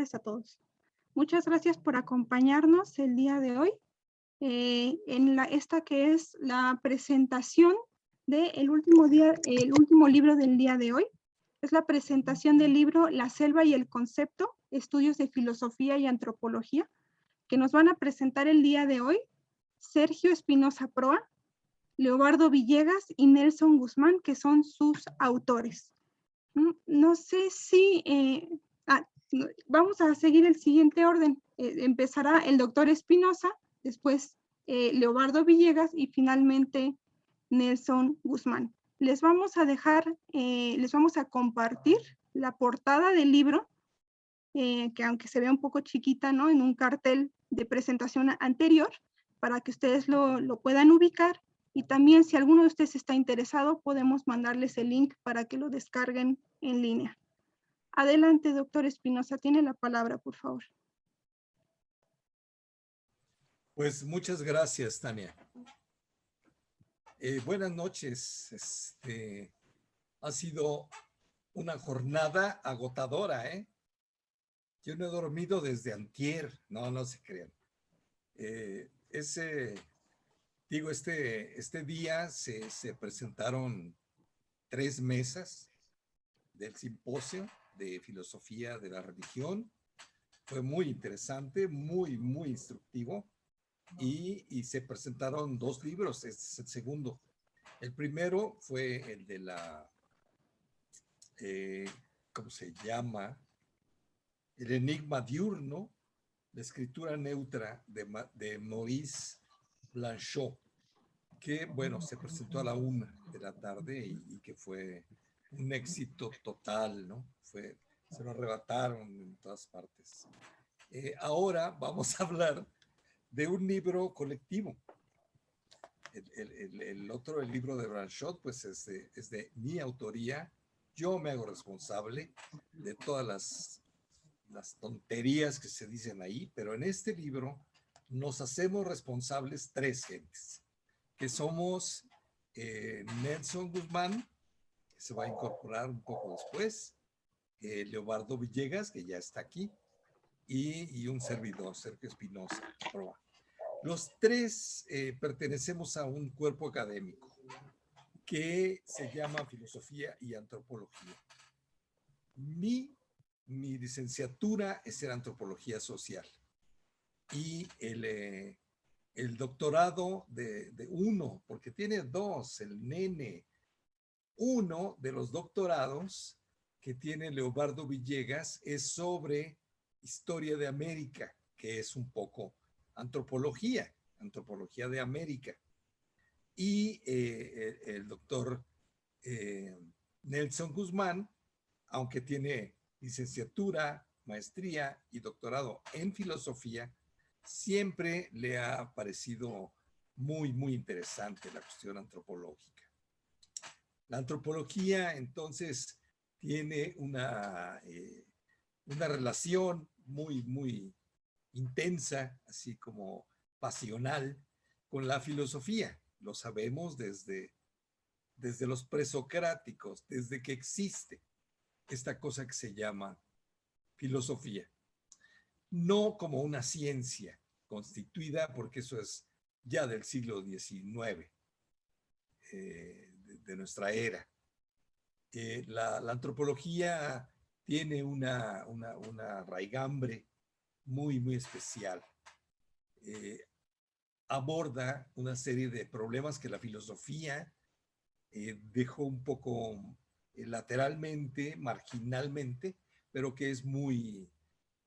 tardes a todos. Muchas gracias por acompañarnos el día de hoy esta que es la presentación del último libro del día de hoy. Es la presentación del libro La selva y el concepto, estudios de filosofía y antropología, que nos van a presentar el día de hoy Sergio Espinosa Proa, Leobardo Villegas y Nelson Guzmán, que son sus autores. No sé si... vamos a seguir el siguiente orden. Empezará el doctor Espinosa, después Leobardo Villegas y finalmente Nelson Guzmán. Les vamos a compartir la portada del libro, que aunque se vea un poco chiquita, ¿no?, en un cartel de presentación anterior, para que ustedes lo puedan ubicar. Y también, si alguno de ustedes está interesado, podemos mandarles el link para que lo descarguen en línea. Adelante, doctor Espinosa, tiene la palabra, por favor. Pues muchas gracias, Tania. Buenas noches. Ha sido una jornada agotadora, ¿eh? Yo no he dormido desde antier. No se crean. Este día se presentaron 3 mesas del simposio de filosofía de la religión. Fue muy interesante, muy instructivo. Y se presentaron 2 libros, este es el segundo. El primero fue el de la, ¿cómo se llama? El enigma diurno, la escritura neutra de Maurice Blanchot, que, bueno, se presentó a la 1 de la tarde y que fue un éxito total, ¿no? Se lo arrebataron en todas partes. Ahora vamos a hablar de un libro colectivo. El libro de Blanchot, pues es de mi autoría. Yo me hago responsable de todas las tonterías que se dicen ahí, pero en este libro nos hacemos responsables 3 gentes, que somos Nelson Guzmán, que se va a incorporar un poco después, Leobardo Villegas, que ya está aquí, y un servidor, Sergio Espinosa Proa. Los 3 pertenecemos a un cuerpo académico que se llama Filosofía y Antropología. Mi licenciatura es en Antropología Social y el doctorado de uno, porque tiene 2, el nene. Uno de los doctorados que tiene Leobardo Villegas es sobre historia de América, que es un poco antropología de América. Y el doctor Nelson Guzmán, aunque tiene licenciatura, maestría y doctorado en filosofía, siempre le ha parecido muy interesante la cuestión antropológica. La antropología, entonces, tiene una relación muy intensa, así como pasional, con la filosofía. Lo sabemos desde los presocráticos, desde que existe esta cosa que se llama filosofía. No como una ciencia constituida, porque eso es ya del siglo XIX, de nuestra era. La antropología tiene una raigambre muy especial. Aborda una serie de problemas que la filosofía dejó un poco lateralmente, marginalmente, pero que es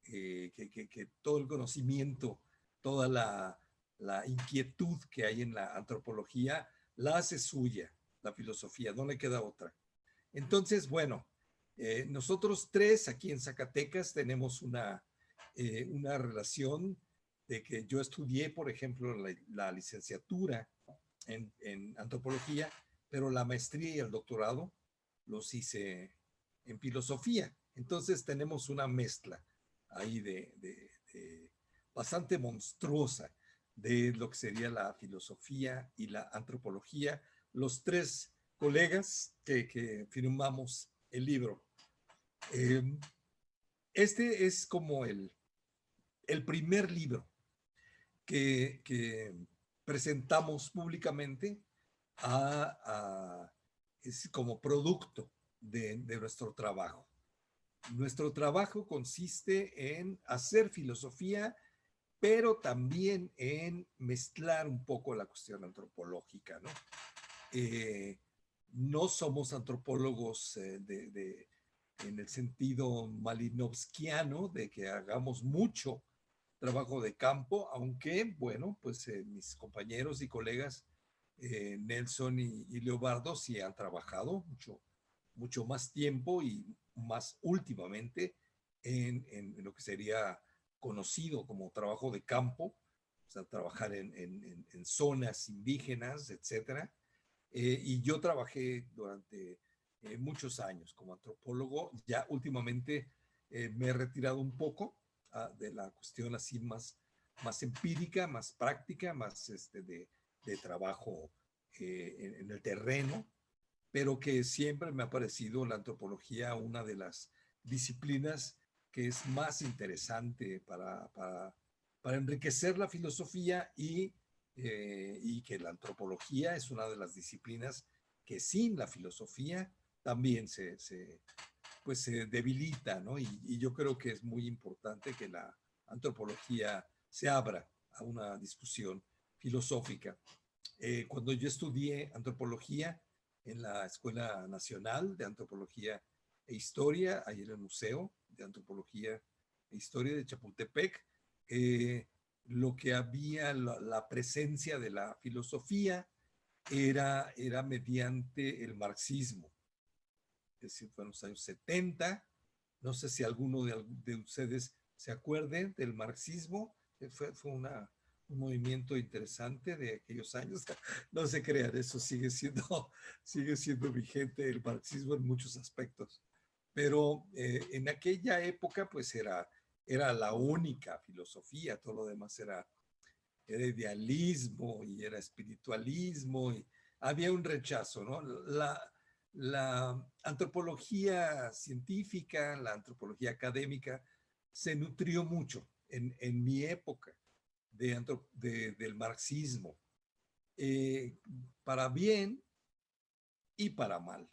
que todo el conocimiento, toda la inquietud que hay en la antropología, la hace suya, la filosofía, no le queda otra. Entonces, bueno, nosotros 3 aquí en Zacatecas tenemos una relación de que yo estudié, por ejemplo, la licenciatura en antropología, pero la maestría y el doctorado los hice en filosofía. Entonces tenemos una mezcla ahí bastante monstruosa de lo que sería la filosofía y la antropología, los 3 colegas que firmamos el libro. este es como el primer libro que presentamos públicamente es como producto de nuestro trabajo. Nuestro trabajo consiste en hacer filosofía, pero también en mezclar un poco la cuestión antropológica, ¿no? No somos antropólogos en el sentido malinovskiano de que hagamos mucho trabajo de campo, aunque, bueno, pues mis compañeros y colegas Nelson y Leobardo sí han trabajado mucho más tiempo y más últimamente en lo que sería conocido como trabajo de campo, o sea, trabajar en zonas indígenas, etcétera. Y yo trabajé durante muchos años como antropólogo. Ya últimamente me he retirado un poco de la cuestión así más empírica, más práctica, más de trabajo en el terreno, pero que siempre me ha parecido la antropología una de las disciplinas que es más interesante para enriquecer la filosofía y que la antropología es una de las disciplinas que sin la filosofía también pues se debilita, ¿no? Y yo creo que es muy importante que la antropología se abra a una discusión filosófica. Cuando yo estudié antropología en la Escuela Nacional de Antropología e Historia, ahí en el Museo de Antropología e Historia de Chapultepec, lo que había, la presencia de la filosofía era mediante el marxismo. Es decir, fue en los años 70. No sé si alguno de ustedes se acuerde del marxismo. Fue un movimiento interesante de aquellos años. No se crean, eso sigue siendo vigente el marxismo en muchos aspectos. Pero en aquella época, pues era la única filosofía, todo lo demás era idealismo y era espiritualismo y había un rechazo, ¿no? La antropología científica, la antropología académica, se nutrió mucho en mi época del marxismo, para bien y para mal.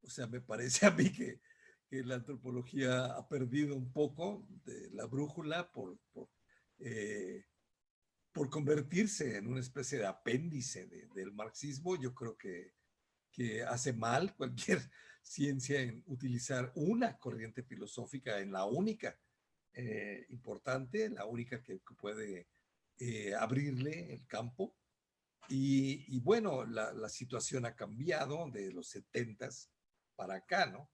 O sea, me parece a mí que la antropología ha perdido un poco de la brújula por convertirse en una especie de apéndice del marxismo. Yo creo que hace mal cualquier ciencia en utilizar una corriente filosófica en la única importante, la única que puede abrirle el campo. Y bueno, la situación ha cambiado de los 70s para acá, ¿no?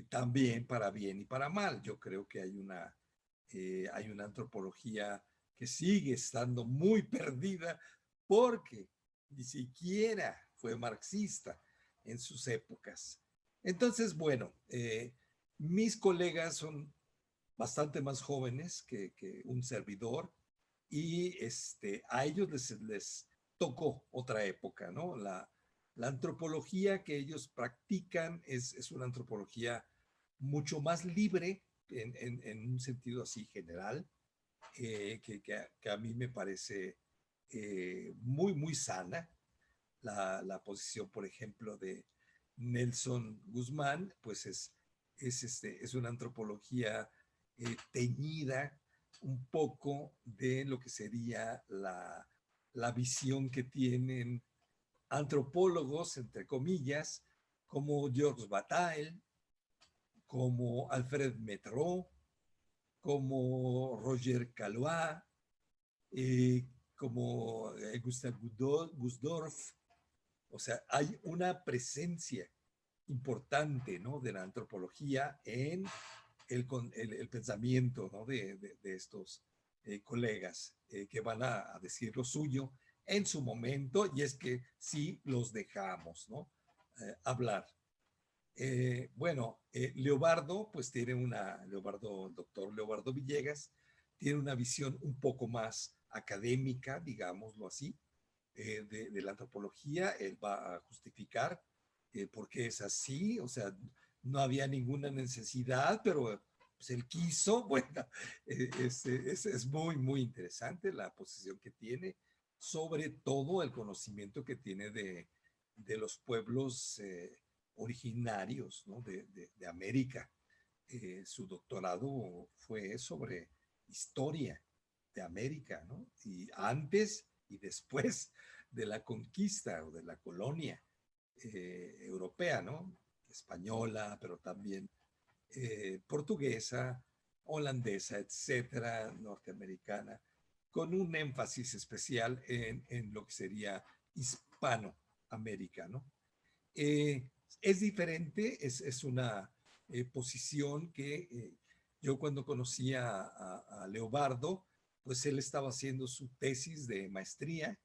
También para bien y para mal. Yo creo que hay una antropología que sigue estando muy perdida porque ni siquiera fue marxista en sus épocas. Entonces, bueno, mis colegas son bastante más jóvenes que un servidor y a ellos les tocó otra época, ¿no? La antropología que ellos practican es una antropología mucho más libre en un sentido así general, que a mí me parece muy sana. La posición, por ejemplo, de Nelson Guzmán, pues es una antropología teñida un poco de lo que sería la visión que tienen antropólogos, entre comillas, como Georges Bataille, como Alfred Metreau, como Roger Calois, como Gustave Gusdorf. O sea, hay una presencia importante, ¿no?, de la antropología en el pensamiento, ¿no?, de estos colegas que van a decir lo suyo en su momento, y es que sí los dejamos, ¿no?, hablar. Bueno, Leobardo, pues el doctor Leobardo Villegas, tiene una visión un poco más académica, digámoslo así, de la antropología. Él va a justificar por qué es así. O sea, no había ninguna necesidad, pero pues él quiso, bueno, es muy, muy interesante la posición que tiene, sobre todo el conocimiento que tiene de los pueblos originarios, ¿no? de América. Su doctorado fue sobre historia de América, ¿no? Y antes y después de la conquista o de la colonia europea, ¿no? Española, pero también portuguesa, holandesa, etcétera, norteamericana, con un énfasis especial en lo que sería hispanoamericano. Eh, es diferente, es una posición que yo cuando conocí a Leobardo, pues él estaba haciendo su tesis de maestría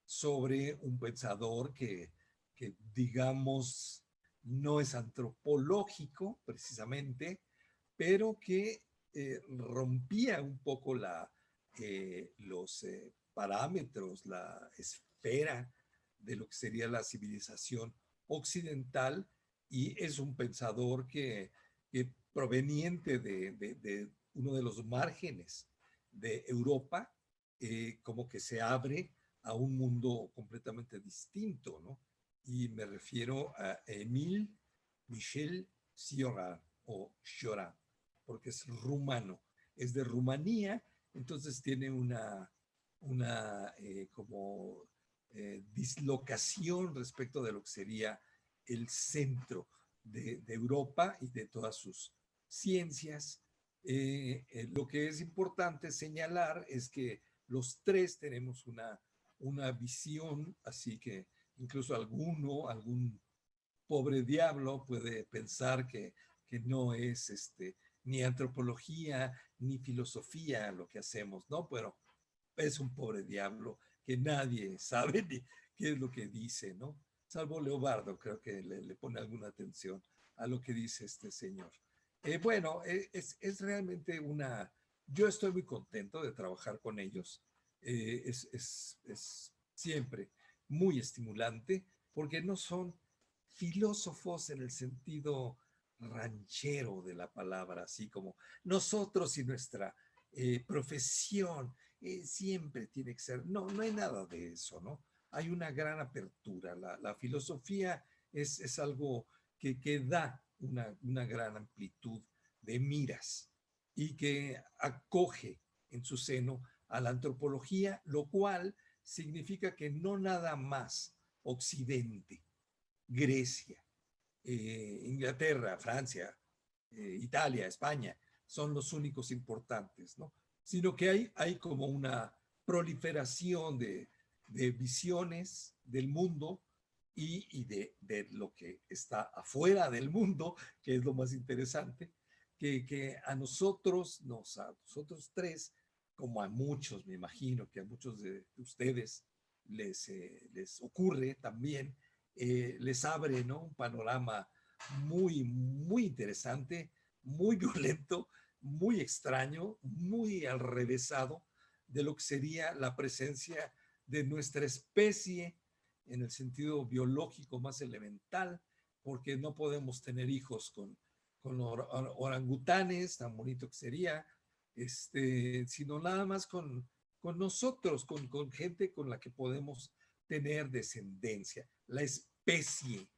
sobre un pensador que digamos, no es antropológico precisamente, pero que rompía un poco los parámetros, la esfera de lo que sería la civilización occidental, y es un pensador que proveniente de uno de los márgenes de Europa, como que se abre a un mundo completamente distinto, ¿no? Y me refiero a Émile Michel Cioran, o Cioran, porque es rumano, es de Rumanía, entonces tiene una como dislocación respecto de lo que sería el centro de Europa y de todas sus ciencias. Lo que es importante señalar es que los tres tenemos una visión, así que incluso algún pobre diablo puede pensar que no es ni antropología ni filosofía lo que hacemos, ¿no? Pero es un pobre diablo que nadie sabe ni qué es lo que dice, ¿no? Salvo Leobardo, creo que le pone alguna atención a lo que dice este señor. Bueno, es realmente yo estoy muy contento de trabajar con ellos. Es siempre muy estimulante porque no son filósofos en el sentido ranchero de la palabra, así como nosotros y nuestra profesión siempre tiene que ser. No, no hay nada de eso, ¿no? Hay una gran apertura. La filosofía es algo que da una gran amplitud de miras y que acoge en su seno a la antropología, lo cual significa que no nada más Occidente, Grecia, Inglaterra, Francia, Italia, España, son los únicos importantes, ¿no? Sino que hay como una proliferación de visiones del mundo y de lo que está afuera del mundo, que es lo más interesante, que a nosotros tres, como a muchos, me imagino que a muchos de ustedes les ocurre también, les abre, ¿no? Un panorama muy, muy interesante, muy violento, muy extraño, muy alrevesado de lo que sería la presencia de nuestra especie en el sentido biológico más elemental, porque no podemos tener hijos con orangutanes, tan bonito que sería, sino nada más con nosotros, con gente con la que podemos tener descendencia. La especie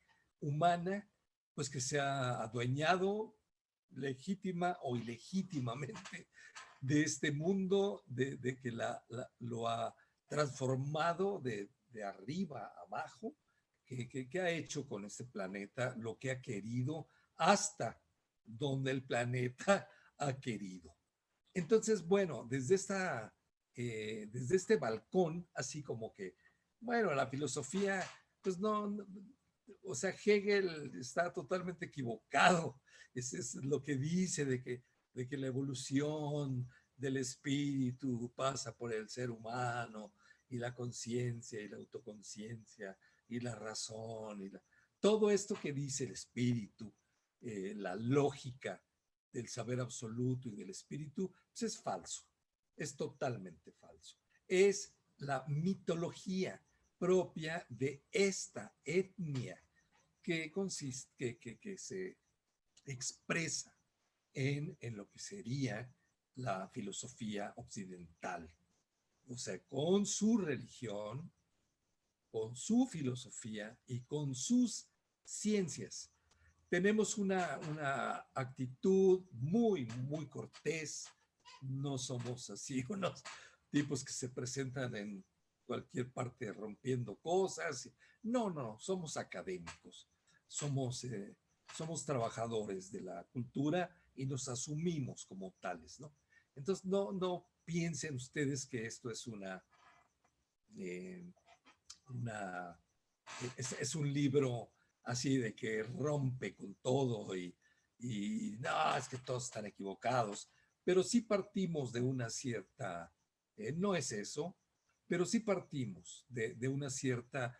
humana, pues que se ha adueñado legítima o ilegítimamente de este mundo, de que lo ha transformado de arriba a abajo, que ha hecho con este planeta lo que ha querido hasta donde el planeta ha querido. Entonces, bueno, desde este balcón, así como que, bueno, la filosofía, pues no, o sea, Hegel está totalmente equivocado. Es lo que dice de que la evolución del espíritu pasa por el ser humano y la conciencia y la autoconciencia y la razón todo esto que dice el espíritu, la lógica del saber absoluto y del espíritu, pues es falso, es totalmente falso. Es la mitología propia de esta etnia que consiste, que se expresa en lo que sería la filosofía occidental. O sea, con su religión, con su filosofía y con sus ciencias. Tenemos una actitud muy cortés. No somos así unos tipos que se presentan en cualquier parte rompiendo cosas. No, somos académicos, somos trabajadores de la cultura y nos asumimos como tales, ¿no? Entonces, no piensen ustedes que esto es eh, una es un libro así de que rompe con todo y no, es que todos están equivocados, pero sí partimos de una cierta, no es eso, pero sí partimos de una cierta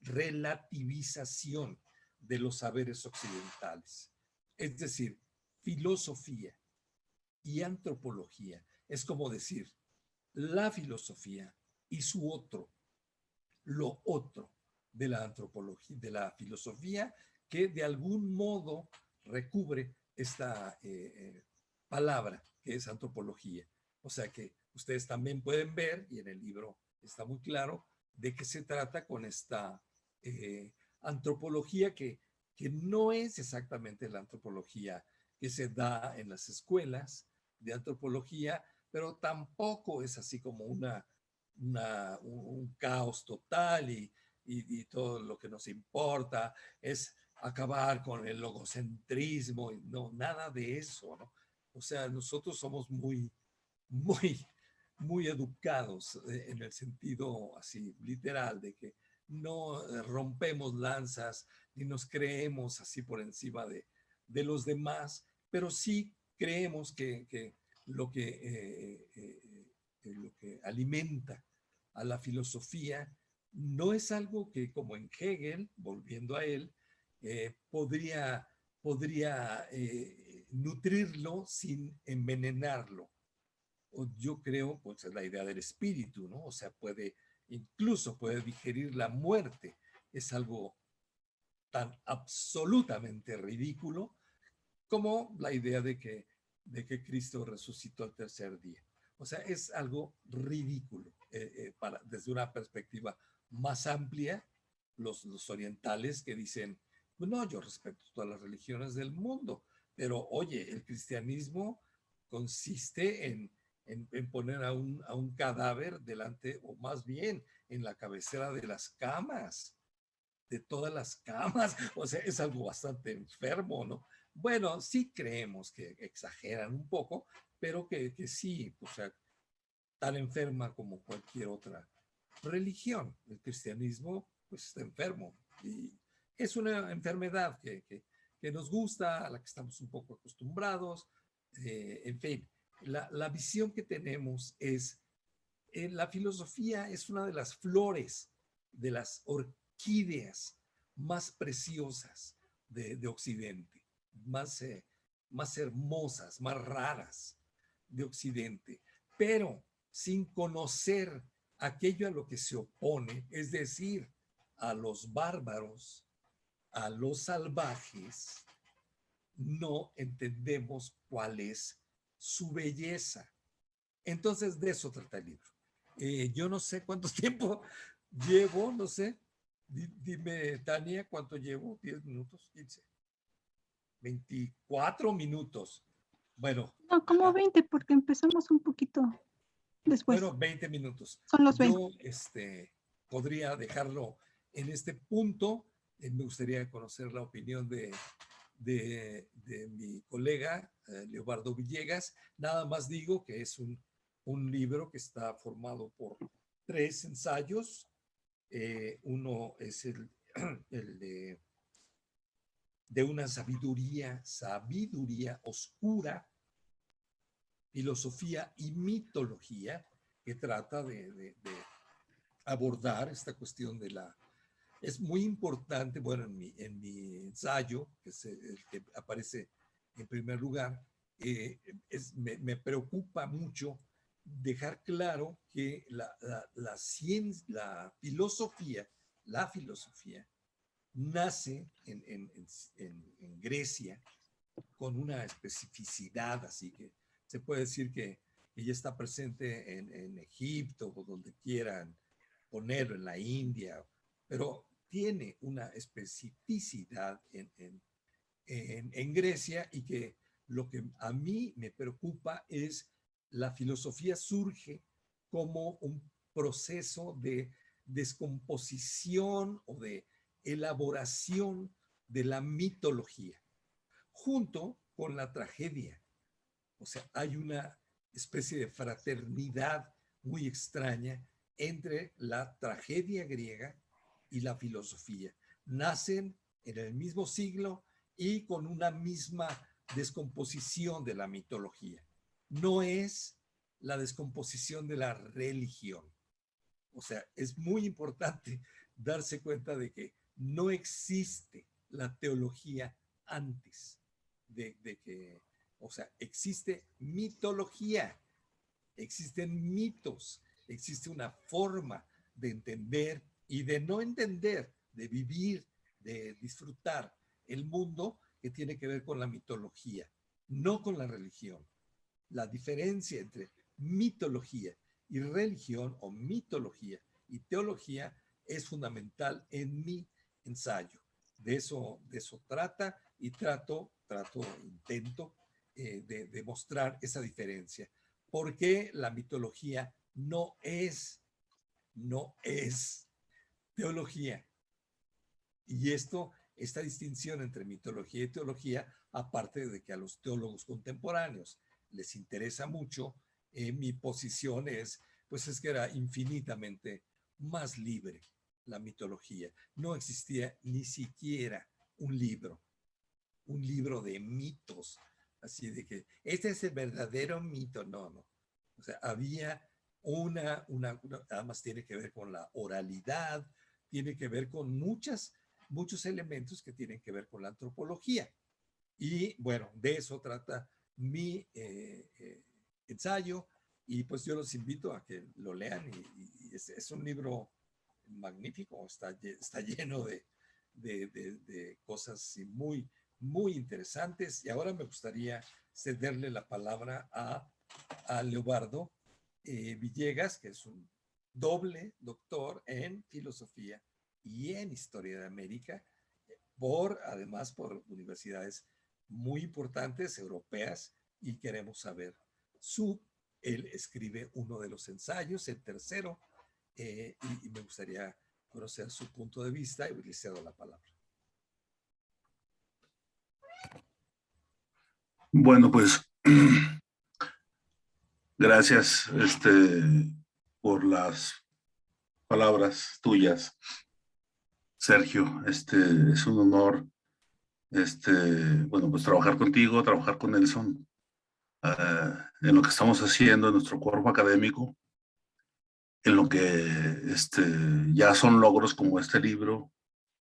relativización de los saberes occidentales. Es decir, filosofía y antropología es como decir, la filosofía y su otro, lo otro de la antropología, de la filosofía, que de algún modo recubre esta palabra que es antropología. O sea que ustedes también pueden ver, y en el libro está muy claro, de qué se trata con esta antropología que no es exactamente la antropología que se da en las escuelas de antropología, pero tampoco es así como un caos total y todo lo que nos importa es acabar con el logocentrismo, y no, nada de eso, ¿no? O sea, nosotros somos muy, muy educados en el sentido así literal de que no rompemos lanzas ni nos creemos así por encima de los demás, pero sí creemos que lo que lo que alimenta a la filosofía no es algo que, como en Hegel, volviendo a él, podría nutrirlo sin envenenarlo. O yo creo, pues es la idea del espíritu, ¿no? O sea, incluso puede digerir la muerte. Es algo tan absolutamente ridículo como la idea de que Cristo resucitó al tercer día. O sea, es algo ridículo desde una perspectiva más amplia. Los orientales que dicen, no, yo respeto todas las religiones del mundo, pero oye, el cristianismo consiste en poner a un cadáver delante, o más bien en la cabecera de las camas, de todas las camas. O sea, es algo bastante enfermo, ¿no? Bueno, sí creemos que exageran un poco, pero que sí, o sea, tan enferma como cualquier otra religión. El cristianismo, pues, está enfermo y es una enfermedad que nos gusta, a la que estamos un poco acostumbrados. En fin, la visión que tenemos es, la filosofía es una de las flores, de las orquídeas más preciosas de Occidente, más hermosas, más raras de Occidente, pero sin conocer aquello a lo que se opone, es decir, a los bárbaros, a los salvajes, no entendemos cuál es su belleza. Entonces, de eso trata el libro. Yo no sé cuánto tiempo llevo, no sé. Dime, Tania, ¿cuánto llevo? ¿10 minutos? ¿15? 24 minutos. Bueno, No, como 20 porque empezamos un poquito después. bueno, 20 minutos. Son los 20. Yo podría dejarlo en este punto. Me gustaría conocer la opinión de mi colega Leobardo Villegas. Nada más digo que es un libro que está formado por 3 ensayos. Uno es el de una sabiduría oscura, filosofía y mitología, que trata de abordar esta cuestión de la... Es muy importante, bueno, en mi ensayo, que es el que aparece en primer lugar, me preocupa mucho dejar claro que la ciencia, la filosofía nace en Grecia, con una especificidad, así que se puede decir que ella está presente en Egipto o donde quieran ponerlo, en la India, pero tiene una especificidad en Grecia, y que lo que a mí me preocupa es la filosofía surge como un proceso de descomposición o de elaboración de la mitología, junto con la tragedia. O sea, hay una especie de fraternidad muy extraña entre la tragedia griega y la filosofía. Nacen en el mismo siglo y con una misma descomposición de la mitología. No es la descomposición de la religión. O sea, es muy importante darse cuenta de que no existe la teología antes de que, o sea, existe mitología, existen mitos, existe una forma de entender y de no entender, de vivir, de disfrutar el mundo que tiene que ver con la mitología, no con la religión. La diferencia entre mitología y religión, o mitología y teología, es fundamental en mi ensayo. De eso trata, y intento de mostrar esa diferencia. Porque la mitología no es teología. Y esta distinción entre mitología y teología, aparte de que a los teólogos contemporáneos les interesa mucho, mi posición pues es que era infinitamente más libre la mitología. No existía ni siquiera un libro de mitos, así de que este es el verdadero mito. No. O sea, había además tiene que ver con la oralidad, tiene que ver con muchos elementos que tienen que ver con la antropología. Y bueno, de eso trata mi ensayo, y pues yo los invito a que lo lean, y es un libro magnífico, está lleno de cosas muy, muy interesantes. Y ahora me gustaría cederle la palabra a Leobardo Villegas, que es un doble doctor en filosofía y en historia de América, además por universidades muy importantes europeas, y queremos saber él escribe uno de los ensayos, el tercero, y me gustaría conocer su punto de vista, y le cedo la palabra. Bueno, pues gracias por las palabras tuyas, Sergio. Es un honor bueno, pues trabajar contigo, trabajar con Nelson en lo que estamos haciendo en nuestro cuerpo académico, en lo que ya son logros como este libro,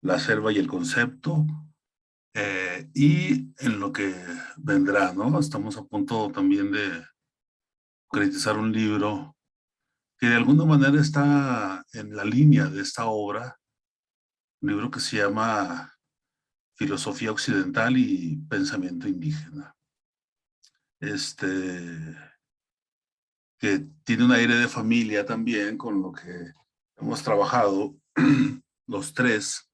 La selva y el concepto, y en lo que vendrá, ¿no? Estamos a punto también de concretizar un libro que de alguna manera está en la línea de esta obra, un libro que se llama Filosofía Occidental y Pensamiento Indígena. Que tiene un aire de familia también con lo que hemos trabajado los tres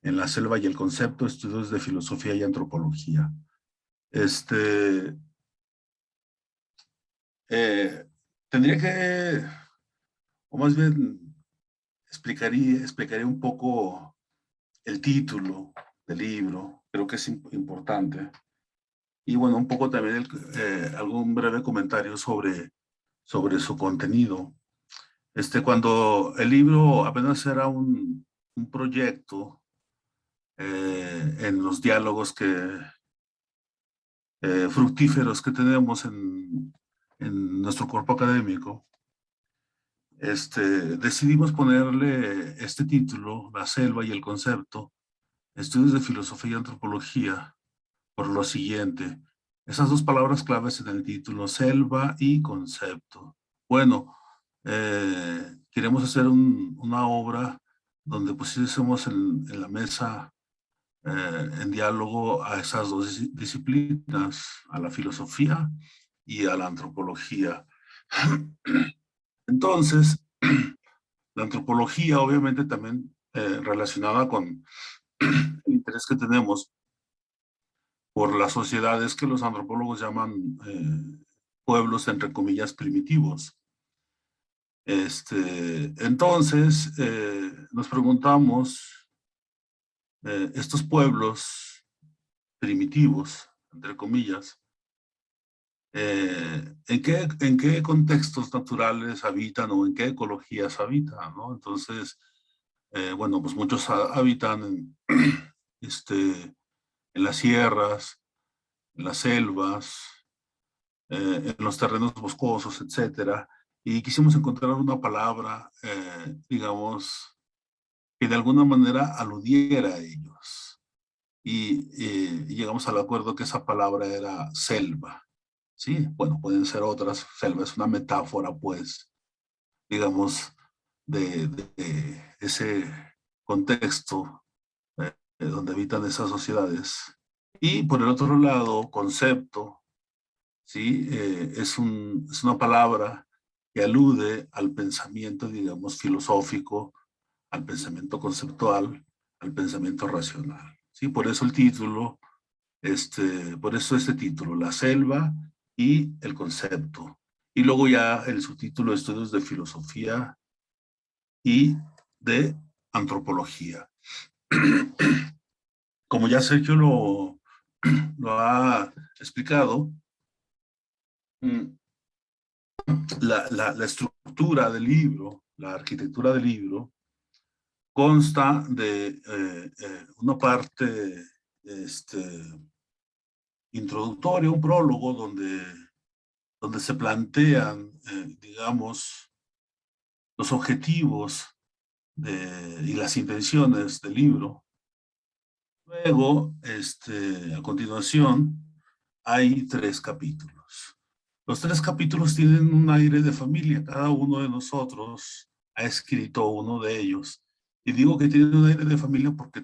en La selva y el concepto, estudios de filosofía y antropología. Tendría que, o más bien explicaría un poco el título del libro, creo que es importante. Y bueno, un poco también algún breve comentario sobre su contenido. Cuando el libro apenas era un proyecto, en los diálogos fructíferos que tenemos en nuestro cuerpo académico, decidimos ponerle este título, La selva y el concepto, estudios de filosofía y antropología, por lo siguiente. Esas dos palabras claves en el título, selva y concepto. Bueno, queremos hacer una obra donde pusiésemos en la mesa en diálogo a esas dos disciplinas, a la filosofía y a la antropología. Entonces, la antropología obviamente también relacionada con el interés que tenemos por las sociedades que los antropólogos llaman pueblos, entre comillas, primitivos. Entonces, nos preguntamos, estos pueblos primitivos, entre comillas, ¿en qué contextos naturales habitan o en qué ecologías habitan, ¿no? Entonces, bueno, pues muchos habitan en las sierras, en las selvas, en los terrenos boscosos, etcétera. Y quisimos encontrar una palabra, digamos, que de alguna manera aludiera a ellos. Y llegamos al acuerdo que esa palabra era selva. Sí, bueno, pueden ser otras. Selva es una metáfora, pues, digamos, de ese contexto donde habitan esas sociedades. Y por el otro lado, concepto, ¿sí? Es una palabra que alude al pensamiento, digamos, filosófico, al pensamiento conceptual, al pensamiento racional. ¿Sí? Por eso el título, por eso este título, La selva y el concepto. Y luego ya el subtítulo, Estudios de Filosofía y de Antropología. Como ya Sergio lo ha explicado, la estructura del libro, la arquitectura del libro, consta de una parte introductoria, un prólogo donde se plantean, digamos, los objetivos y las intenciones del libro. Luego, a continuación, hay 3 capítulos. Los 3 capítulos tienen un aire de familia. Cada uno de nosotros ha escrito uno de ellos. Y digo que tienen un aire de familia porque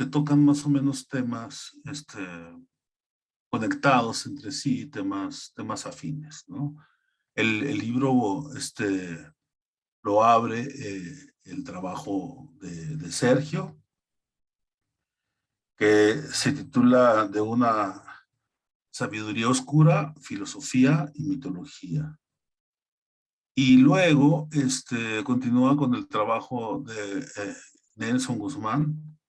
tocan más o menos temas conectados entre sí, temas afines, ¿no? El libro lo abre el trabajo de Sergio, que se titula De una sabiduría oscura, filosofía y mitología. Y luego continúa con el trabajo de Nelson Guzmán,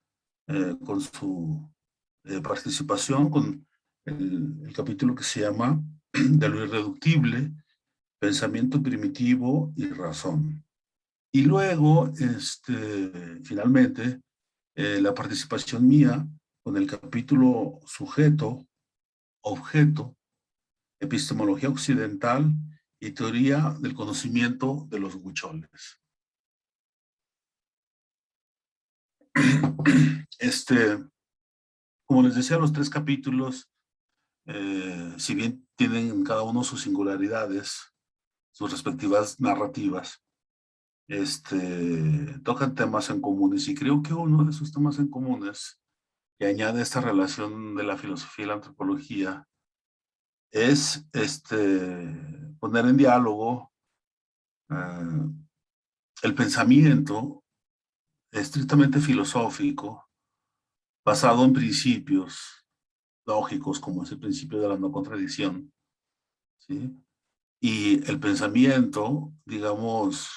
con su participación, con el capítulo que se llama De lo irreductible, pensamiento primitivo y razón. Y luego, finalmente, la participación mía con el capítulo sujeto, objeto, epistemología occidental y teoría del conocimiento de los huicholes. Como les decía, los 3 capítulos, si bien tienen cada uno sus singularidades, sus respectivas narrativas, tocan temas en comunes, y creo que uno de esos temas en comunes que añade esta relación de la filosofía y la antropología es poner en diálogo el pensamiento estrictamente filosófico basado en principios lógicos, como es el principio de la no contradicción, ¿sí? Y el pensamiento, digamos,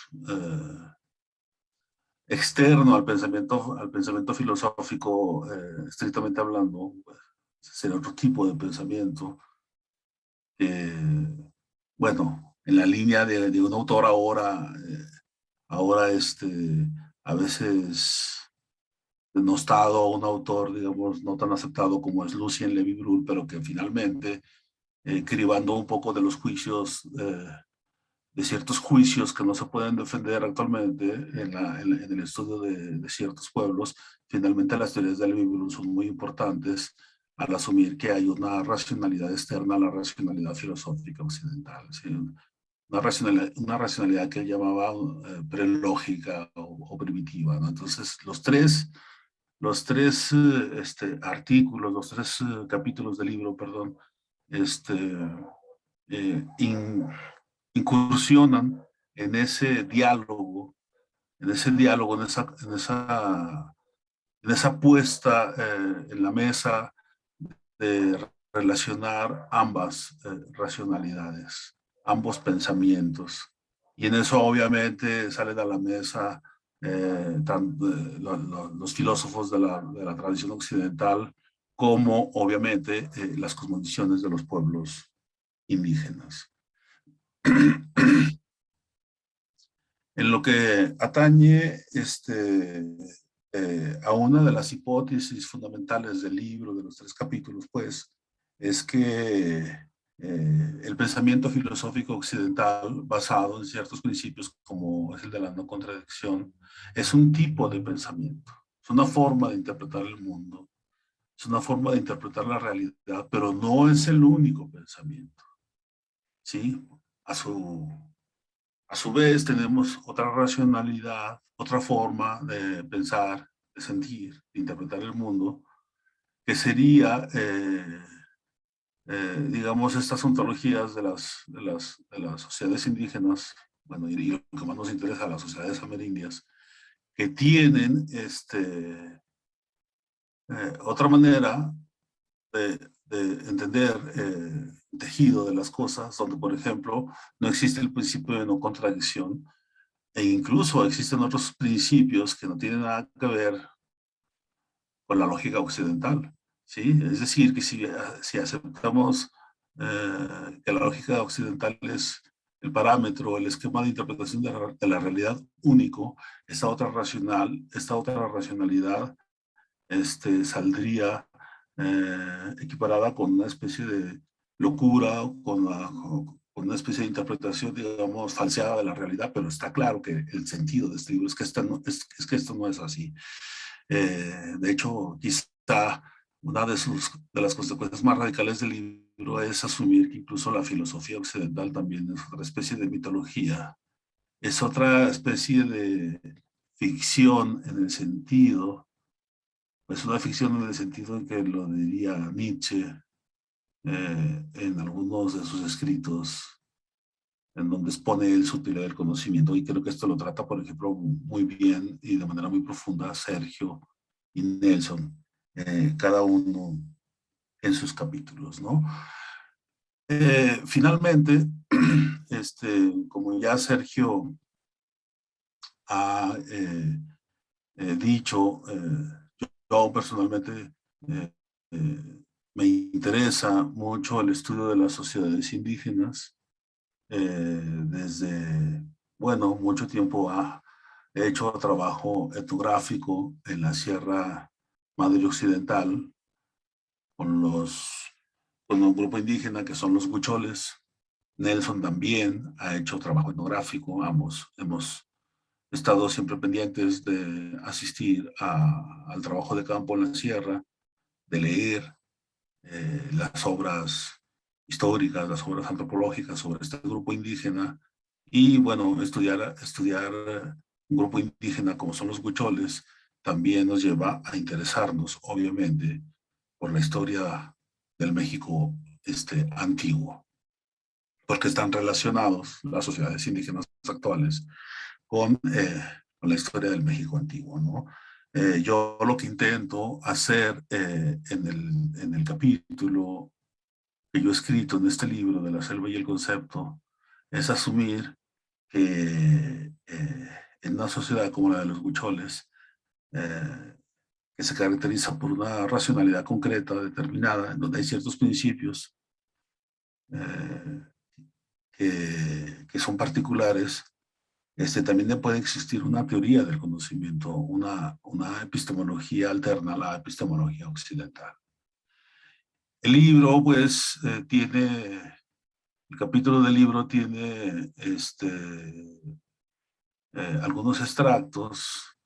externo al pensamiento filosófico, estrictamente hablando, pues, sería otro tipo de pensamiento. Bueno, en la línea de un autor ahora a veces denostado, un autor, digamos, no tan aceptado como es Lucien Levy-Bruhl, pero que finalmente, cribando un poco de los juicios, de ciertos juicios que no se pueden defender actualmente en el estudio de ciertos pueblos, finalmente las teorías de Levy-Bruhl son muy importantes al asumir que hay una racionalidad externa a la racionalidad filosófica occidental, ¿sí? Una racionalidad que él llamaba prelógica o primitiva, ¿no? Entonces, los 3 los tres artículos, los tres capítulos del libro, perdón, eh, in- incursionan en ese diálogo, en esa puesta en la mesa de relacionar ambas racionalidades, ambos pensamientos. Y en eso obviamente salen a la mesa los filósofos de la tradición occidental, como obviamente las cosmovisiones de los pueblos indígenas. En lo que atañe a una de las hipótesis fundamentales del libro, de los tres capítulos, pues, es que el pensamiento filosófico occidental, basado en ciertos principios como es el de la no contradicción, es un tipo de pensamiento, es una forma de interpretar el mundo, es una forma de interpretar la realidad, pero no es el único pensamiento, ¿sí? A su vez, tenemos otra racionalidad, otra forma de pensar, de sentir, de interpretar el mundo, que sería, digamos, estas ontologías de las sociedades indígenas, bueno, y lo que más nos interesa, las sociedades amerindias, que tienen otra manera de entender el tejido de las cosas, donde, por ejemplo, no existe el principio de no contradicción, e incluso existen otros principios que no tienen nada que ver con la lógica occidental, ¿sí? Es decir, que si aceptamos que la lógica occidental es el parámetro, el esquema de interpretación de la realidad único, esta otra racionalidad saldría equiparada con una especie de locura, con una especie de interpretación, digamos, falseada de la realidad, pero está claro que el sentido de este libro es que, es que esto no es así. De hecho, quizá una de las consecuencias más radicales del libro es asumir que incluso la filosofía occidental también es otra especie de mitología, es otra especie de ficción en el sentido, es una ficción en el sentido en que lo diría Nietzsche en algunos de sus escritos, en donde expone el su teoría del conocimiento. Y creo que esto lo trata, por ejemplo, muy bien y de manera muy profunda Sergio y Nelson, cada uno en sus capítulos, ¿no? Finalmente, como ya Sergio ha dicho, yo personalmente eh, eh, me interesa mucho el estudio de las sociedades indígenas. Desde, bueno, mucho tiempo he hecho trabajo etnográfico en la Sierra Madre Occidental con un grupo indígena que son los huicholes. Nelson también ha hecho trabajo etnográfico, ambos hemos estado siempre pendientes de asistir al trabajo de campo en la sierra, de leer las obras históricas, las obras antropológicas sobre este grupo indígena y, bueno, estudiar un grupo indígena como son los huicholes también nos lleva a interesarnos, obviamente, por la historia del México antiguo, porque están relacionados las sociedades indígenas actuales con la historia del México antiguo, ¿no? Yo lo que intento hacer en el capítulo que yo he escrito en este libro de la selva y el concepto es asumir que en una sociedad como la de los huicholes, que se caracteriza por una racionalidad concreta, determinada, en donde hay ciertos principios eh, que son particulares, también puede existir una teoría del conocimiento, una epistemología alterna a la epistemología occidental. El libro, pues, el capítulo del libro tiene algunos extractos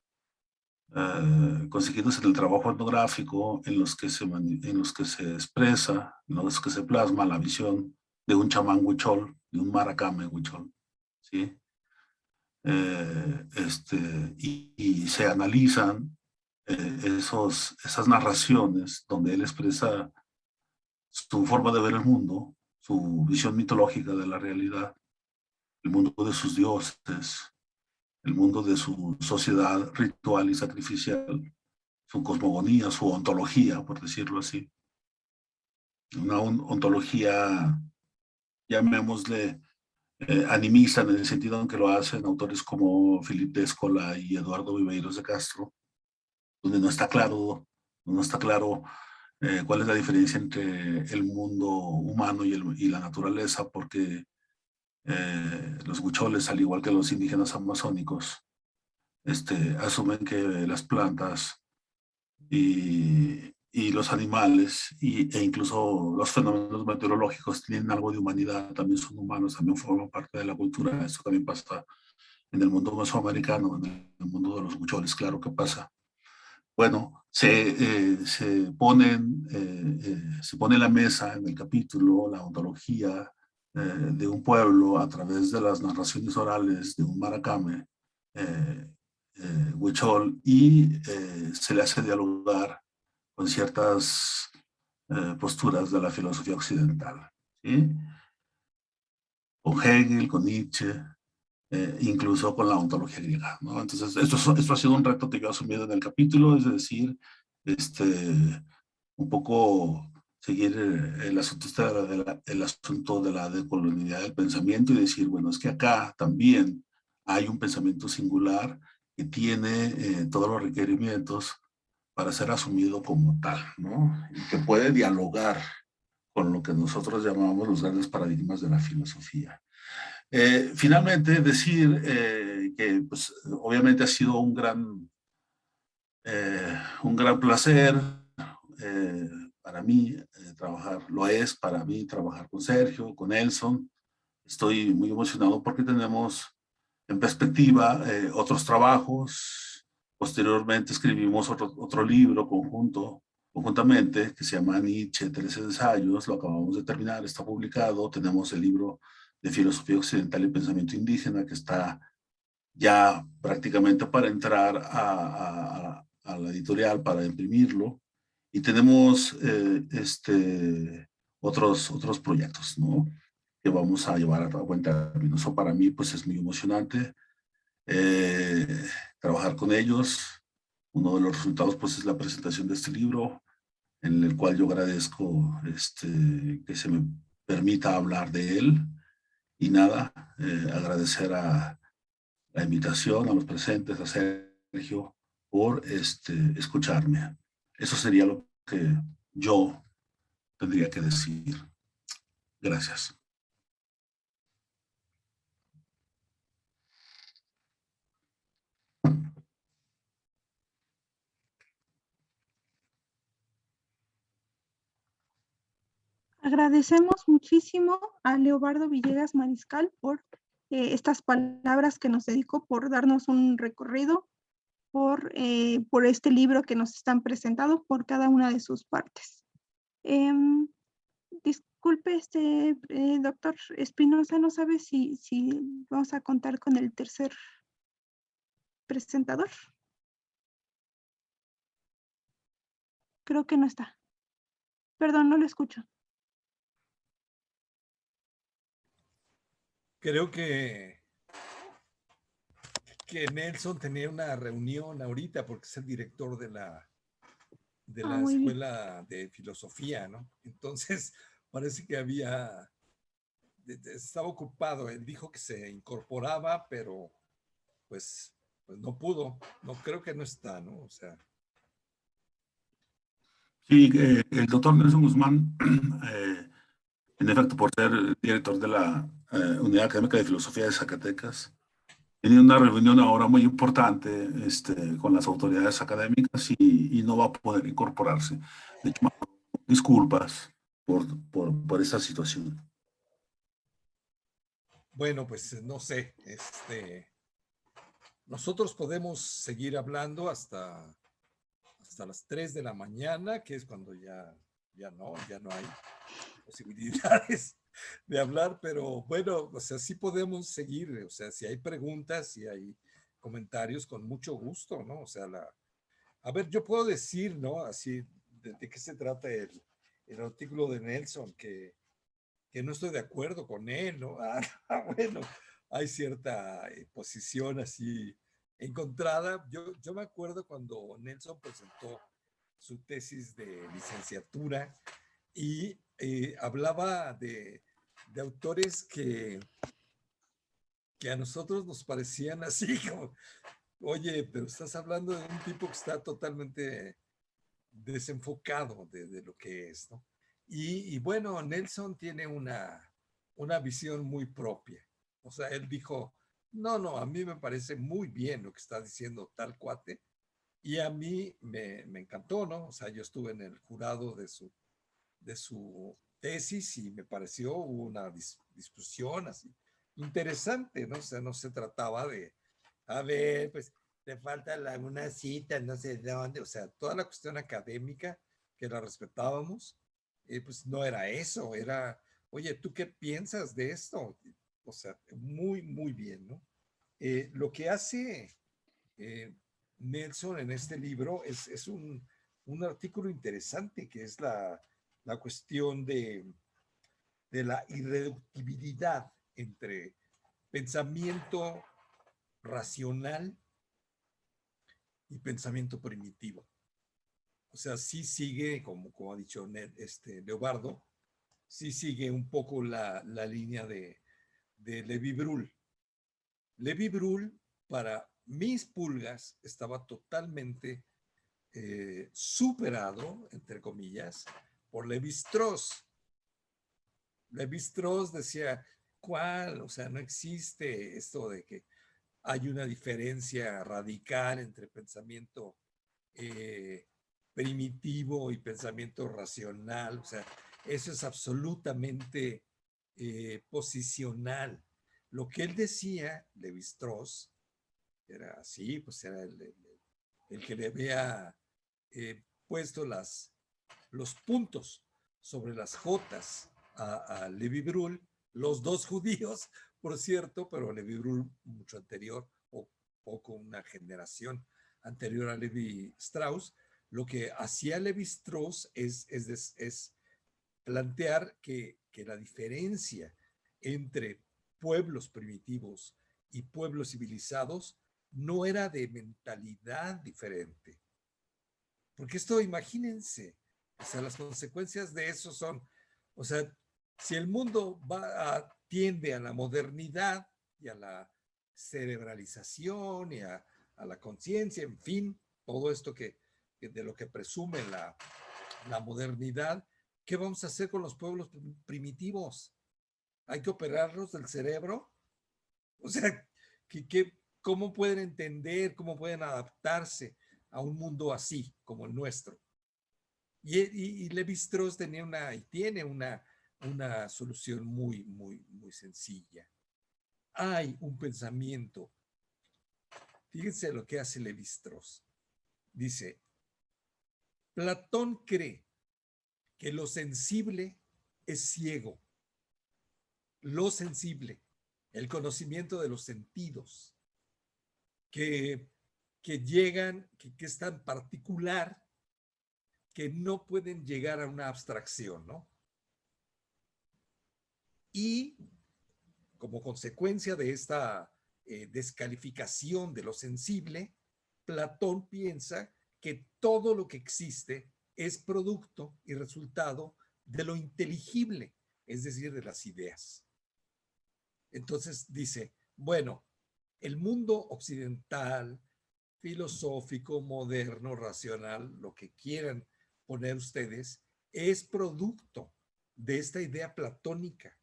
conseguidos en el trabajo etnográfico en los que se expresa, en los que se plasma la visión de un chamán huichol, de un maracame huichol, ¿sí? Y se analizan esas narraciones donde él expresa su forma de ver el mundo, su visión mitológica de la realidad, el mundo de sus dioses, el mundo de su sociedad ritual y sacrificial, su cosmogonía, su ontología, por decirlo así. Una ontología, llamémosle, animista en el sentido en que lo hacen autores como Felipe Escola y Eduardo Viveiros de Castro, donde no está claro cuál es la diferencia entre el mundo humano y la naturaleza, porque los huicholes, al igual que los indígenas amazónicos, asumen que las plantas y los animales e incluso los fenómenos meteorológicos tienen algo de humanidad, también son humanos, también forman parte de la cultura. Esto también pasa en el mundo mesoamericano, en el mundo de los huicholes, claro que pasa. Bueno, se pone en la mesa en el capítulo la ontología de un pueblo a través de las narraciones orales de un maracame, huichol, y se le hace dialogar con ciertas posturas de la filosofía occidental, ¿sí? Con Hegel, con Nietzsche, incluso con la ontología griega, ¿no? Entonces, esto ha sido un reto que yo he asumido en el capítulo, es decir, un poco seguir el asunto, el asunto de la decolonialidad del pensamiento y decir, bueno, es que acá también hay un pensamiento singular que tiene todos los requerimientos para ser asumido como tal, ¿no? Y que puede dialogar con lo que nosotros llamamos los grandes paradigmas de la filosofía. Finalmente, decir que pues, obviamente ha sido un gran placer para mí lo es para mí trabajar con Sergio, con Nelson. Estoy muy emocionado porque tenemos en perspectiva otros trabajos. Posteriormente escribimos otro libro conjuntamente, que se llama Nietzsche, 13 ensayos. Lo acabamos de terminar, está publicado. Tenemos el libro de Filosofía Occidental y Pensamiento Indígena, que está ya prácticamente para entrar a la editorial para imprimirlo. Y tenemos otros proyectos, ¿no? Que vamos a llevar a buen término. Eso para mí pues es muy emocionante eh, trabajar con ellos. Uno de los resultados pues es la presentación de este libro, en el cual yo agradezco que se me permita hablar de él. Y nada, agradecer a la invitación, a los presentes, a Sergio, por escucharme. Eso sería lo que yo tendría que decir. Gracias. Agradecemos muchísimo a Leobardo Villegas Mariscal por estas palabras que nos dedicó, por darnos un recorrido, por este libro que nos están presentando, por cada una de sus partes. Disculpe, doctor Espinosa, ¿no sabe si vamos a contar con el tercer presentador? Creo que no está. Perdón, no lo escucho. Creo que Nelson tenía una reunión ahorita porque es el director de la Muy bien. escuela de filosofía, ¿no? Entonces, parece que estaba ocupado. Él dijo que se incorporaba, pero pues no pudo. No, creo que no está, ¿no? O sea. Sí, el doctor Nelson Guzmán, en efecto, por ser director de la Unidad Académica de Filosofía de Zacatecas, tiene una reunión ahora muy importante con las autoridades académicas y no va a poder incorporarse. De hecho, disculpas por esta situación. Bueno, pues no sé, nosotros podemos seguir hablando hasta las 3 de la mañana, que es cuando ya no hay posibilidades de hablar, pero bueno, o sea, sí podemos seguir, o sea, si hay preguntas, si hay comentarios, con mucho gusto, ¿no? O sea, A ver, yo puedo decir, ¿no? Así, de qué se trata el artículo de Nelson, que no estoy de acuerdo con él, ¿no? Bueno, hay cierta posición así encontrada. Yo me acuerdo cuando Nelson presentó su tesis de licenciatura y hablaba de autores que a nosotros nos parecían así como, oye, pero estás hablando de un tipo que está totalmente desenfocado de lo que es, ¿no? Y bueno, Nelson tiene una visión muy propia. O sea, él dijo, no, a mí me parece muy bien lo que está diciendo tal cuate, y a mí me encantó, ¿no? O sea, yo estuve en el jurado de su tesis y me pareció una discusión así interesante, ¿no? O sea, no se trataba de, a ver, pues te falta una cita, no sé dónde, o sea, toda la cuestión académica que la respetábamos, pues no era eso, era, oye, ¿tú qué piensas de esto? O sea, muy bien, ¿no? Lo que hace eh, Nelson en este libro es un artículo interesante que es la cuestión de la irreductibilidad entre pensamiento racional y pensamiento primitivo. O sea, sí sigue, como ha dicho Leobardo, sí sigue un poco la línea de Levi-Brul. Levi-Brul, para mis pulgas, estaba totalmente superado, entre comillas, por Levi-Strauss. Levi-Strauss decía, ¿cuál? O sea, no existe esto de que hay una diferencia radical entre pensamiento primitivo y pensamiento racional. O sea, eso es absolutamente posicional. Lo que él decía, Levi-Strauss, era así, pues era el que le había puesto los puntos sobre las jotas a Levi-Brul, los dos judíos, por cierto, pero Levi-Brul mucho anterior, o con una generación anterior a Levi-Strauss. Lo que hacía Levi-Strauss es plantear que la diferencia entre pueblos primitivos y pueblos civilizados no era de mentalidad diferente. Porque esto, imagínense, o sea, las consecuencias de eso son, o sea, si el mundo tiende a la modernidad y a la cerebralización y a la conciencia, en fin, todo esto de lo que presume la modernidad, ¿qué vamos a hacer con los pueblos primitivos? ¿Hay que operarlos del cerebro? O sea, ¿cómo pueden entender, cómo pueden adaptarse a un mundo así como el nuestro? Y Levi-Strauss tiene una solución muy sencilla. Hay un pensamiento. Fíjense lo que hace Levi-Strauss. Dice, Platón cree que lo sensible es ciego. Lo sensible, el conocimiento de los sentidos, que llegan, que es tan particular que no pueden llegar a una abstracción, ¿no? Y como consecuencia de esta descalificación de lo sensible, Platón piensa que todo lo que existe es producto y resultado de lo inteligible, es decir, de las ideas. Entonces dice, bueno, el mundo occidental, filosófico, moderno, racional, lo que quieran poner ustedes, es producto de esta idea platónica,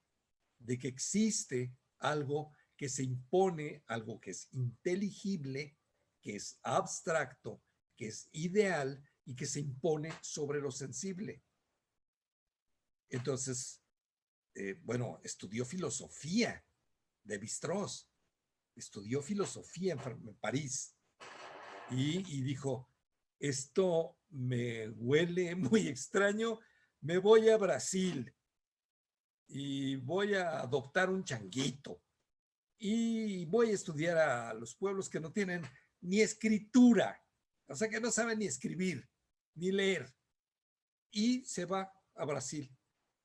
de que existe algo que se impone, algo que es inteligible, que es abstracto, que es ideal y que se impone sobre lo sensible. Entonces, bueno, estudió filosofía de Levi-Strauss, estudió filosofía en París y dijo, esto me huele muy extraño, me voy a Brasil y voy a adoptar un changuito y voy a estudiar a los pueblos que no tienen ni escritura. O sea que no sabe ni escribir, ni leer. Y se va a Brasil,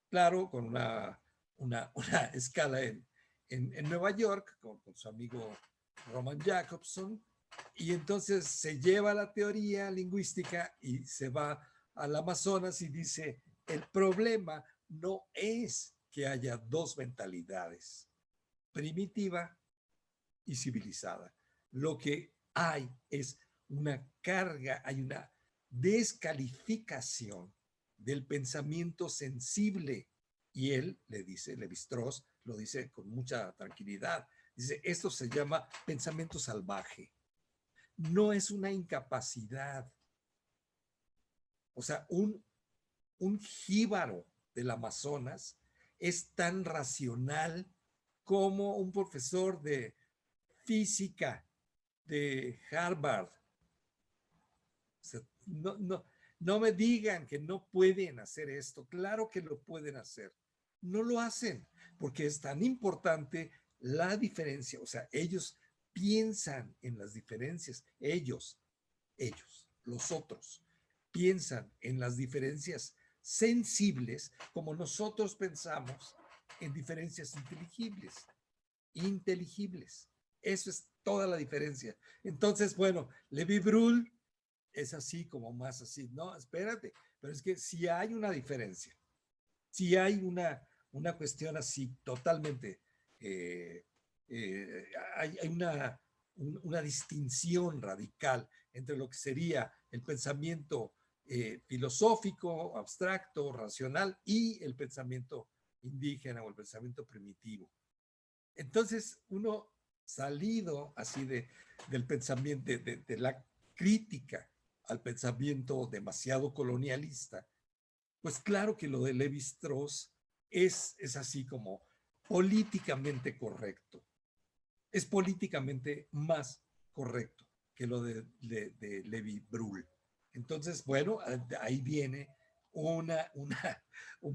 claro, con una escala en Nueva York, con su amigo Roman Jacobson, y entonces se lleva la teoría lingüística y se va al Amazonas y dice, el problema no es que haya dos mentalidades, primitiva y civilizada. Lo que hay es una carga, hay una descalificación del pensamiento sensible. Y él le dice, Lévi-Strauss lo dice con mucha tranquilidad, dice, esto se llama pensamiento salvaje. No es una incapacidad. O sea, un jíbaro del Amazonas es tan racional como un profesor de física de Harvard. O sea, no me digan que no pueden hacer esto. Claro que lo pueden hacer. No lo hacen porque es tan importante la diferencia. O sea, ellos piensan en las diferencias. Ellos, los otros, piensan en las diferencias sensibles como nosotros pensamos en diferencias inteligibles. Eso es toda la diferencia. Entonces, bueno, Lévi-Brühl es así como más así. No, espérate, pero es que si hay una diferencia, si hay una cuestión así totalmente, hay una distinción radical entre lo que sería el pensamiento filosófico, abstracto, racional y el pensamiento indígena o el pensamiento primitivo. Entonces, uno salido así del pensamiento, de la crítica al pensamiento demasiado colonialista, pues claro que lo de Lévi-Strauss es así como políticamente correcto. Es políticamente más correcto que lo de Lévi-Brühl. Entonces, bueno, ahí viene un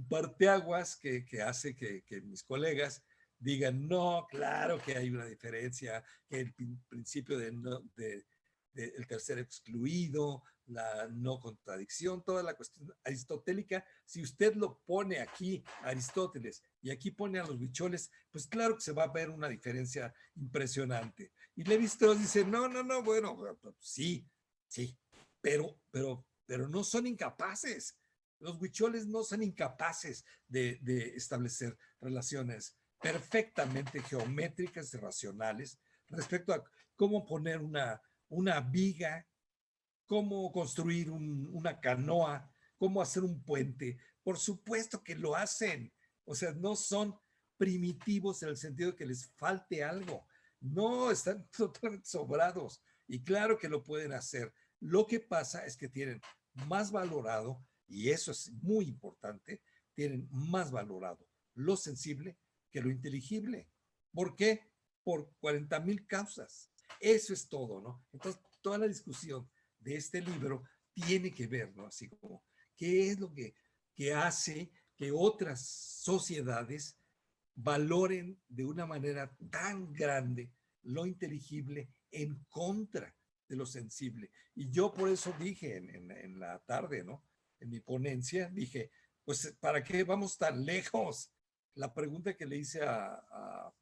parteaguas que hace que mis colegas digan, no, claro que hay una diferencia, que el principio el tercer excluido, la no contradicción, toda la cuestión aristotélica, si usted lo pone aquí, Aristóteles, y aquí pone a los huicholes, pues claro que se va a ver una diferencia impresionante. Y Lévi-Strauss dice, no, bueno, sí, pero no son incapaces. Los huicholes no son incapaces de establecer relaciones perfectamente geométricas y racionales respecto a cómo poner una viga, cómo construir una canoa, cómo hacer un puente. Por supuesto que lo hacen. O sea, no son primitivos en el sentido de que les falte algo. No, están totalmente sobrados. Y claro que lo pueden hacer. Lo que pasa es que tienen más valorado, y eso es muy importante, tienen más valorado lo sensible que lo inteligible. ¿Por qué? Por 40,000 causas. Eso es todo, ¿no? Entonces, toda la discusión de este libro tiene que ver, ¿no? Así como, ¿qué es lo que hace que otras sociedades valoren de una manera tan grande lo inteligible en contra de lo sensible? Y yo por eso dije en la tarde, ¿no? En mi ponencia, dije, pues, ¿para qué vamos tan lejos? La pregunta que le hice a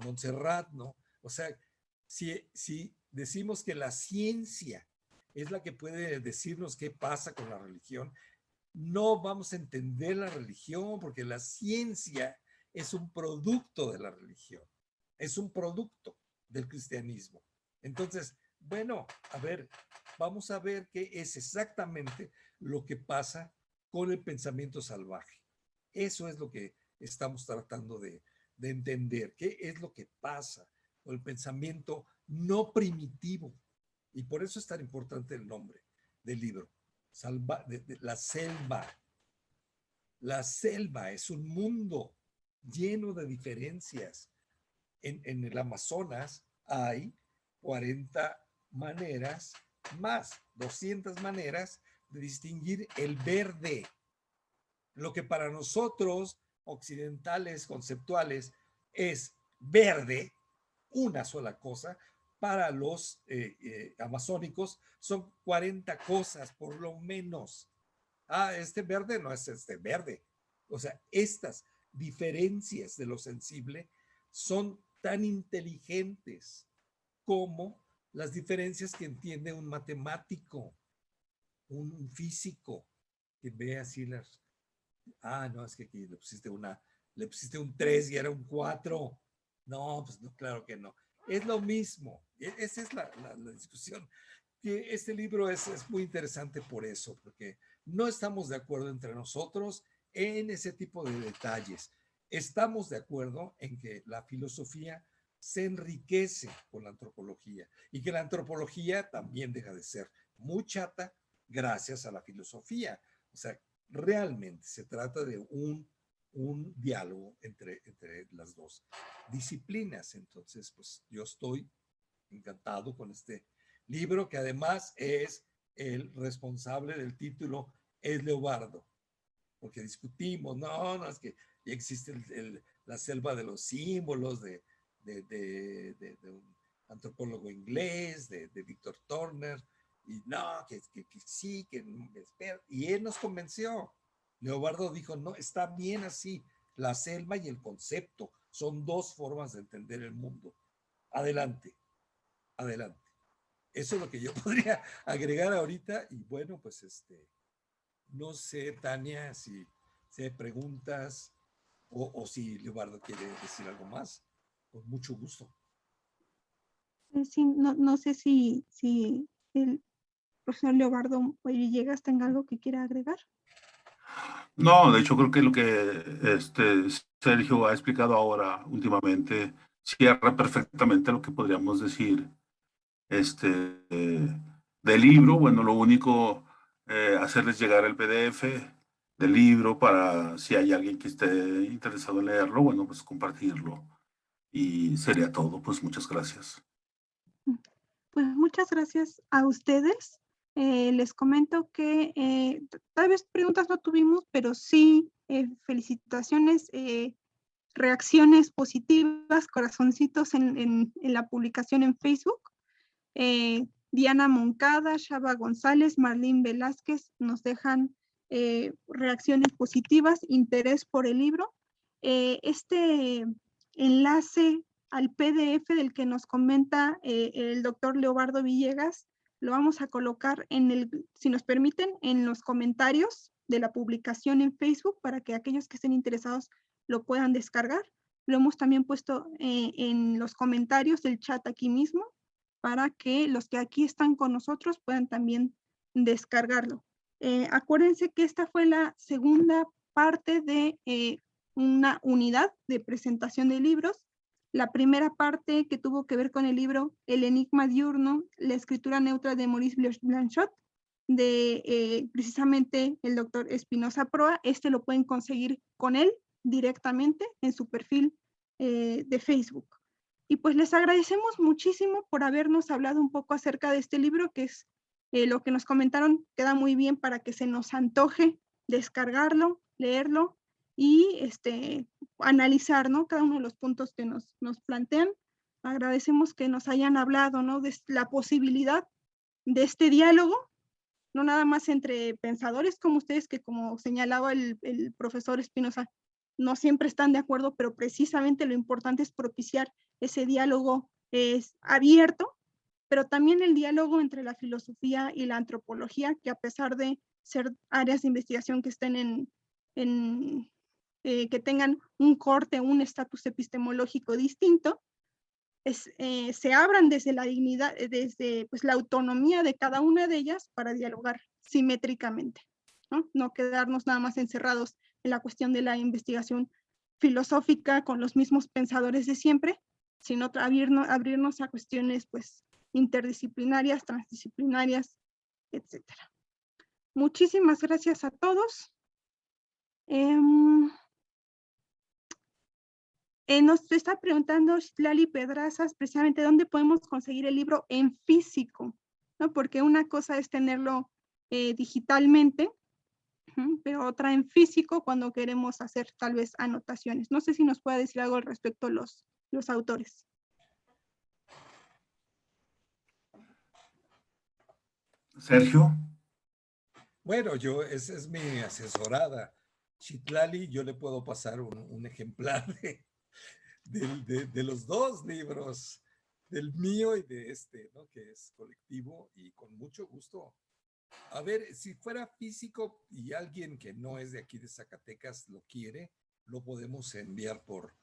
Montserrat, ¿no? O sea, si decimos que la ciencia es la que puede decirnos qué pasa con la religión, no vamos a entender la religión porque la ciencia es un producto de la religión, es un producto del cristianismo. Entonces, bueno, a ver, vamos a ver qué es exactamente lo que pasa con el pensamiento salvaje. Eso es lo que estamos tratando de entender, qué es lo que pasa con el pensamiento no primitivo. Y por eso es tan importante el nombre del libro, la selva. La selva es un mundo lleno de diferencias. En el Amazonas hay 40 maneras más, 200 maneras de distinguir el verde. Lo que para nosotros, occidentales, conceptuales, es verde, una sola cosa, para los amazónicos son 40 cosas, por lo menos. Este verde no es este verde. O sea, estas diferencias de lo sensible son tan inteligentes como las diferencias que entiende un matemático, un físico, que ve así las... no, es que aquí le pusiste un 3 y era un 4. No, pues no, claro que no. Es lo mismo. Esa es la discusión. Que este libro es muy interesante por eso, porque no estamos de acuerdo entre nosotros en ese tipo de detalles. Estamos de acuerdo en que la filosofía se enriquece con la antropología y que la antropología también deja de ser muy chata gracias a la filosofía. O sea, realmente se trata de un diálogo entre las dos disciplinas. Entonces, pues yo estoy encantado con este libro, que además es el responsable del título, es Leobardo, porque discutimos, no, es que ya existe la selva de los símbolos de un antropólogo inglés, de Víctor Turner, y no, que sí, que espera, y él nos convenció. Leobardo dijo, no, está bien así, la selva y el concepto son dos formas de entender el mundo. Adelante. Eso es lo que yo podría agregar ahorita. Y bueno, pues no sé, Tania, si hay preguntas o si Leobardo quiere decir algo más. Con mucho gusto. Sí, no sé si el profesor Leobardo Villegas tenga algo que quiera agregar. No, de hecho creo que lo que Sergio ha explicado ahora últimamente cierra perfectamente lo que podríamos decir del libro. Bueno, lo único, hacerles llegar el PDF del libro para si hay alguien que esté interesado en leerlo, bueno, pues compartirlo. Y sería todo, pues muchas gracias. Pues muchas gracias a ustedes. Les comento que tal vez preguntas no tuvimos, pero sí felicitaciones, reacciones positivas, corazoncitos en la publicación en Facebook. Diana Moncada, Shaba González, Marlene Velázquez nos dejan reacciones positivas, interés por el libro. Este enlace al PDF del que nos comenta el doctor Leobardo Villegas, lo vamos a colocar si nos permiten, en los comentarios de la publicación en Facebook para que aquellos que estén interesados lo puedan descargar. Lo hemos también puesto en los comentarios del chat aquí mismo para que los que aquí están con nosotros puedan también descargarlo. Acuérdense que esta fue la segunda parte de una unidad de presentación de libros. La primera parte que tuvo que ver con el libro El Enigma Diurno, la escritura neutra de Maurice Blanchot, de precisamente el doctor Espinosa Proa. Lo pueden conseguir con él directamente en su perfil de Facebook. Y pues les agradecemos muchísimo por habernos hablado un poco acerca de este libro, que es lo que nos comentaron, queda muy bien para que se nos antoje descargarlo, leerlo y analizar, ¿no?, cada uno de los puntos que nos plantean. Agradecemos que nos hayan hablado, ¿no?, de la posibilidad de este diálogo, no nada más entre pensadores como ustedes, que como señalaba el profesor Espinosa, no siempre están de acuerdo, pero precisamente lo importante es propiciar ese diálogo abierto, pero también el diálogo entre la filosofía y la antropología, que a pesar de ser áreas de investigación que estén que tengan un corte, un estatus epistemológico distinto, se abran desde la dignidad, desde pues, la autonomía de cada una de ellas para dialogar simétricamente, ¿no? Quedarnos nada más encerrados en la cuestión de la investigación filosófica con los mismos pensadores de siempre, sino abrirnos a cuestiones pues, interdisciplinarias, transdisciplinarias, etc. Muchísimas gracias a todos. Nos está preguntando Lali Pedrazas precisamente dónde podemos conseguir el libro en físico, ¿no? Porque una cosa es tenerlo digitalmente, pero otra en físico cuando queremos hacer tal vez anotaciones. No sé si nos puede decir algo al respecto los autores. Sergio. Bueno, esa es mi asesorada. Citlali, yo le puedo pasar un ejemplar de los dos libros, del mío y de este, ¿no? Que es colectivo, y con mucho gusto. A ver, si fuera físico y alguien que no es de aquí de Zacatecas lo quiere, lo podemos enviar por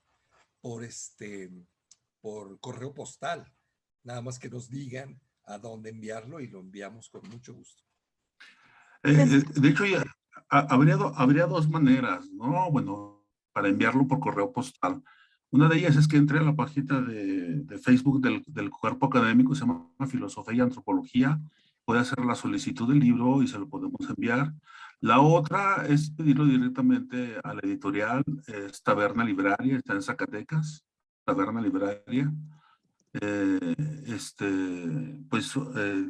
correo postal. Nada más que nos digan a dónde enviarlo y lo enviamos con mucho gusto. De hecho, ya, habría dos maneras, ¿no? Bueno, para enviarlo por correo postal. Una de ellas es que entre a la página de Facebook del cuerpo académico, se llama Filosofía y Antropología. Puede hacer la solicitud del libro y se lo podemos enviar. La otra es pedirlo directamente a la editorial, es Taberna Libraria, está en Zacatecas, Taberna Libraria.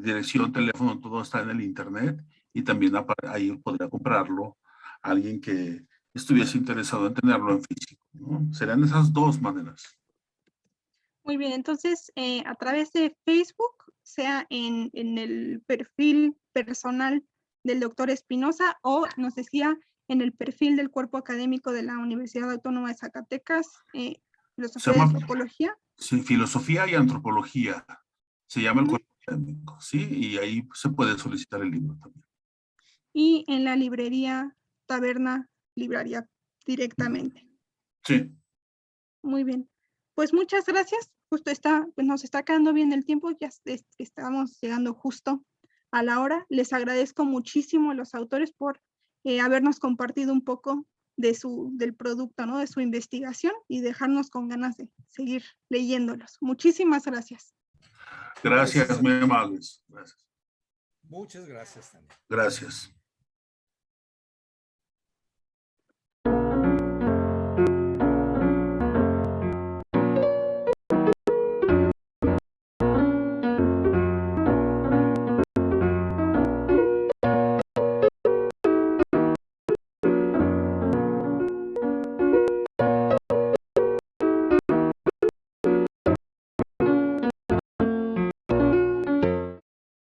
Dirección, teléfono, todo está en el internet, y también ahí podría comprarlo alguien que estuviese interesado en tenerlo en físico, ¿no? Serían esas dos maneras. Muy bien, entonces a través de Facebook, sea en el perfil personal del doctor Espinosa, o nos decía en el perfil del cuerpo académico de la Universidad Autónoma de Zacatecas, Filosofía y Antropología. Sí, Filosofía y Antropología, se llama el cuerpo académico, ¿sí? Y ahí se puede solicitar el libro también. Y en la librería Taberna Libraria directamente. Sí. Muy bien. Pues muchas gracias. Justo pues nos está quedando bien el tiempo, ya estamos llegando justo a la hora. Les agradezco muchísimo a los autores por habernos compartido un poco del producto, ¿no? De su investigación, y dejarnos con ganas de seguir leyéndolos. Muchísimas gracias. Gracias, muy amables. Gracias. Muchas gracias también. Gracias.